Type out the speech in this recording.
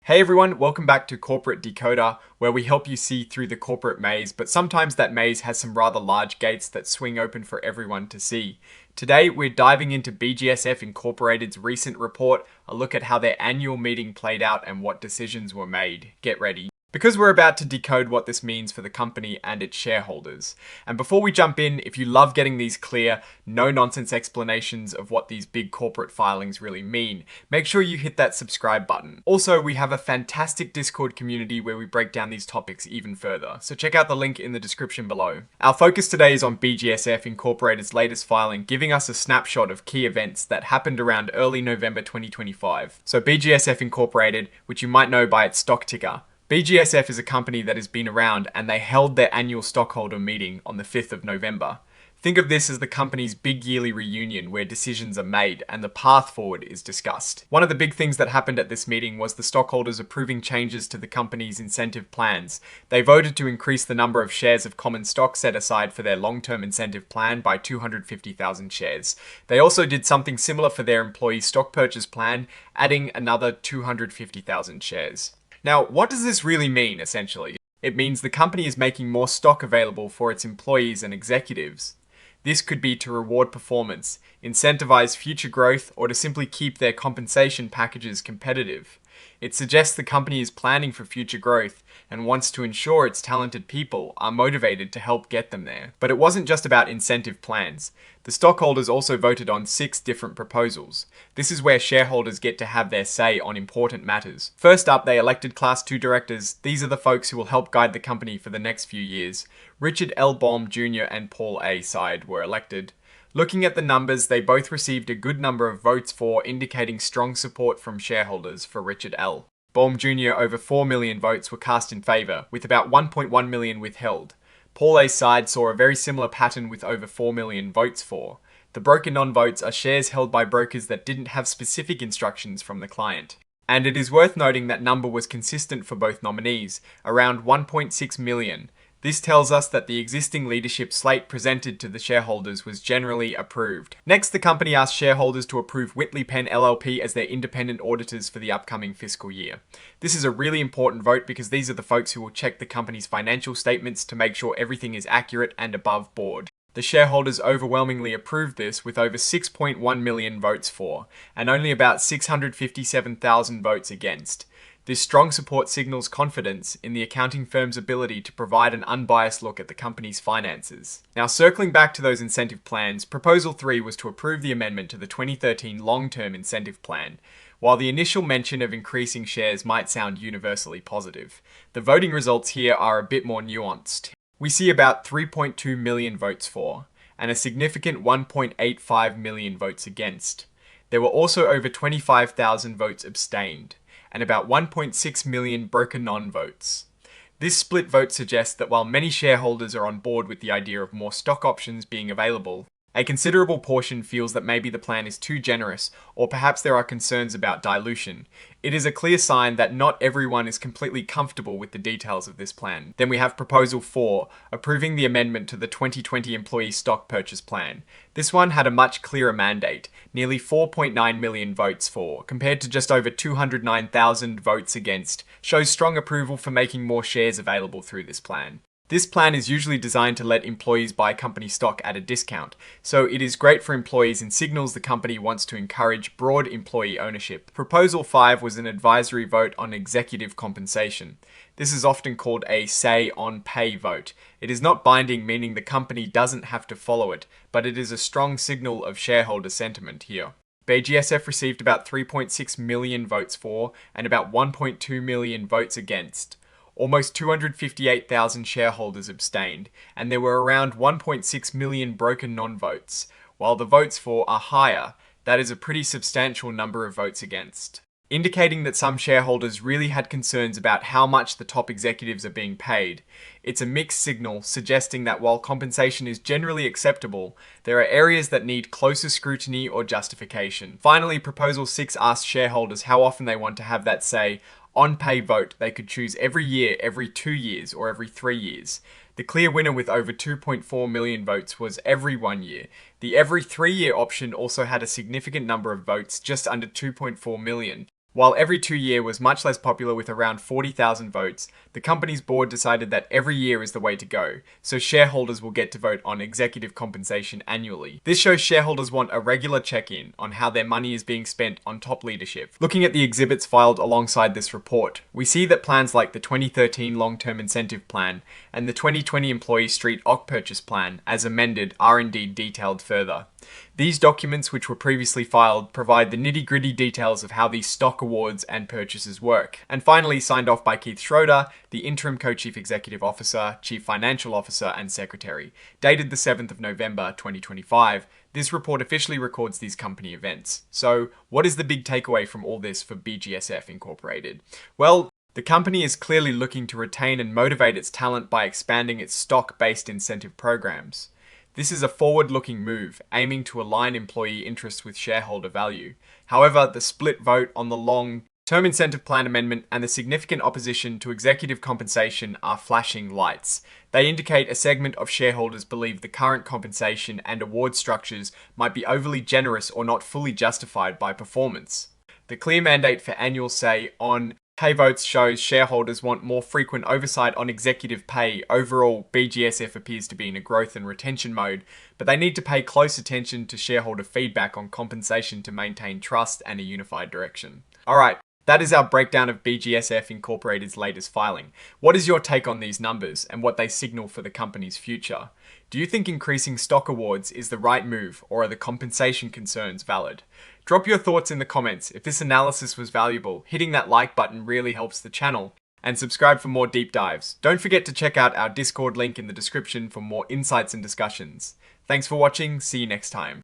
Hey everyone, welcome back to Corporate Decoder, where we help you see through the corporate maze, but sometimes that maze has some rather large gates that swing open for everyone to see. Today, we're diving into BGSF Incorporated's recent report, a look at how their annual meeting played out and what decisions were made. Get ready. Because we're about to decode what this means for the company and its shareholders. And before we jump in, if you love getting these clear, no-nonsense explanations of what these big corporate filings really mean, make sure you hit that subscribe button. Also, we have a fantastic Discord community where we break down these topics even further, so check out the link in the description below. Our focus today is on BGSF Incorporated's latest filing, giving us a snapshot of key events that happened around early November 2025. So BGSF Incorporated, which you might know by its stock ticker, BGSF is a company that has been around and they held their annual stockholder meeting on the 5th of November. Think of this as the company's big yearly reunion where decisions are made and the path forward is discussed. One of the big things that happened at this meeting was the stockholders approving changes to the company's incentive plans. They voted to increase the number of shares of common stock set aside for their long-term incentive plan by 250,000 shares. They also did something similar for their employee stock purchase plan, adding another 250,000 shares. Now, what does this really mean, essentially? It means the company is making more stock available for its employees and executives. This could be to reward performance, incentivize future growth, or to simply keep their compensation packages competitive. It suggests the company is planning for future growth and wants to ensure its talented people are motivated to help get them there. But it wasn't just about incentive plans. The stockholders also voted on 6 different proposals. This is where shareholders get to have their say on important matters. First up, they elected Class 2 directors. These are the folks who will help guide the company for the next few years. Richard L. Baum Jr. and Paul A. Side were elected. Looking at the numbers, they both received a good number of votes for, indicating strong support from shareholders for Richard L. Baum Jr. over 4 million votes were cast in favour, with about 1.1 million withheld. Paul A.'s side saw a very similar pattern with over 4 million votes for. The broker non-votes are shares held by brokers that didn't have specific instructions from the client. And it is worth noting that number was consistent for both nominees, around 1.6 million. This tells us that the existing leadership slate presented to the shareholders was generally approved. Next, the company asked shareholders to approve Whitley Penn LLP as their independent auditors for the upcoming fiscal year. This is a really important vote because these are the folks who will check the company's financial statements to make sure everything is accurate and above board. The shareholders overwhelmingly approved this with over 6.1 million votes for, and only about 657,000 votes against. This strong support signals confidence in the accounting firm's ability to provide an unbiased look at the company's finances. Now, circling back to those incentive plans, Proposal 3 was to approve the amendment to the 2013 Long-Term Incentive Plan. While the initial mention of increasing shares might sound universally positive, the voting results here are a bit more nuanced. We see about 3.2 million votes for, and a significant 1.85 million votes against. There were also over 25,000 votes abstained, and about 1.6 million broker non-votes. This split vote suggests that while many shareholders are on board with the idea of more stock options being available, a considerable portion feels that maybe the plan is too generous, or perhaps there are concerns about dilution. It is a clear sign that not everyone is completely comfortable with the details of this plan. Then we have Proposal 4, approving the amendment to the 2020 Employee Stock Purchase Plan. This one had a much clearer mandate, nearly 4.9 million votes for, compared to just over 209,000 votes against, shows strong approval for making more shares available through this plan. This plan is usually designed to let employees buy company stock at a discount, so it is great for employees and signals the company wants to encourage broad employee ownership. Proposal 5 was an advisory vote on executive compensation. This is often called a say-on-pay vote. It is not binding, meaning the company doesn't have to follow it, but it is a strong signal of shareholder sentiment here. BGSF received about 3.6 million votes for and about 1.2 million votes against. Almost 258,000 shareholders abstained, and there were around 1.6 million broker non-votes. While the votes for are higher, that is a pretty substantial number of votes against, indicating that some shareholders really had concerns about how much the top executives are being paid. It's a mixed signal suggesting that while compensation is generally acceptable, there are areas that need closer scrutiny or justification. Finally, Proposal 6 asks shareholders how often they want to have that say on-pay vote they could choose every year, every 2 years, or every 3 years. The clear winner with over 2.4 million votes was every 1 year. The every 3-year option also had a significant number of votes, just under 2.4 million. While every 2 year was much less popular with around 40,000 votes, the company's board decided that every year is the way to go, so shareholders will get to vote on executive compensation annually. This shows shareholders want a regular check-in on how their money is being spent on top leadership. Looking at the exhibits filed alongside this report, we see that plans like the 2013 Long-Term Incentive Plan and the 2020 Employee Street Stock Purchase Plan, as amended, are indeed detailed further. These documents, which were previously filed, provide the nitty-gritty details of how these stock awards and purchases work. And finally, signed off by Keith Schroeder, the Interim Co-Chief Executive Officer, Chief Financial Officer and Secretary. Dated the 7th of November 2025, this report officially records these company events. So, what is the big takeaway from all this for BGSF Incorporated? Well, the company is clearly looking to retain and motivate its talent by expanding its stock-based incentive programs. This is a forward-looking move, aiming to align employee interests with shareholder value. However, the split vote on the long-term incentive plan amendment and the significant opposition to executive compensation are flashing lights. They indicate a segment of shareholders believe the current compensation and award structures might be overly generous or not fully justified by performance. The clear mandate for annual say on pay votes shows shareholders want more frequent oversight on executive pay. Overall, BGSF appears to be in a growth and retention mode, but they need to pay close attention to shareholder feedback on compensation to maintain trust and a unified direction. Alright, that is our breakdown of BGSF Incorporated's latest filing. What is your take on these numbers and what they signal for the company's future? Do you think increasing stock awards is the right move, or are the compensation concerns valid? Drop your thoughts in the comments. If this analysis was valuable, hitting that like button really helps the channel. And subscribe for more deep dives. Don't forget to check out our Discord link in the description for more insights and discussions. Thanks for watching, see you next time.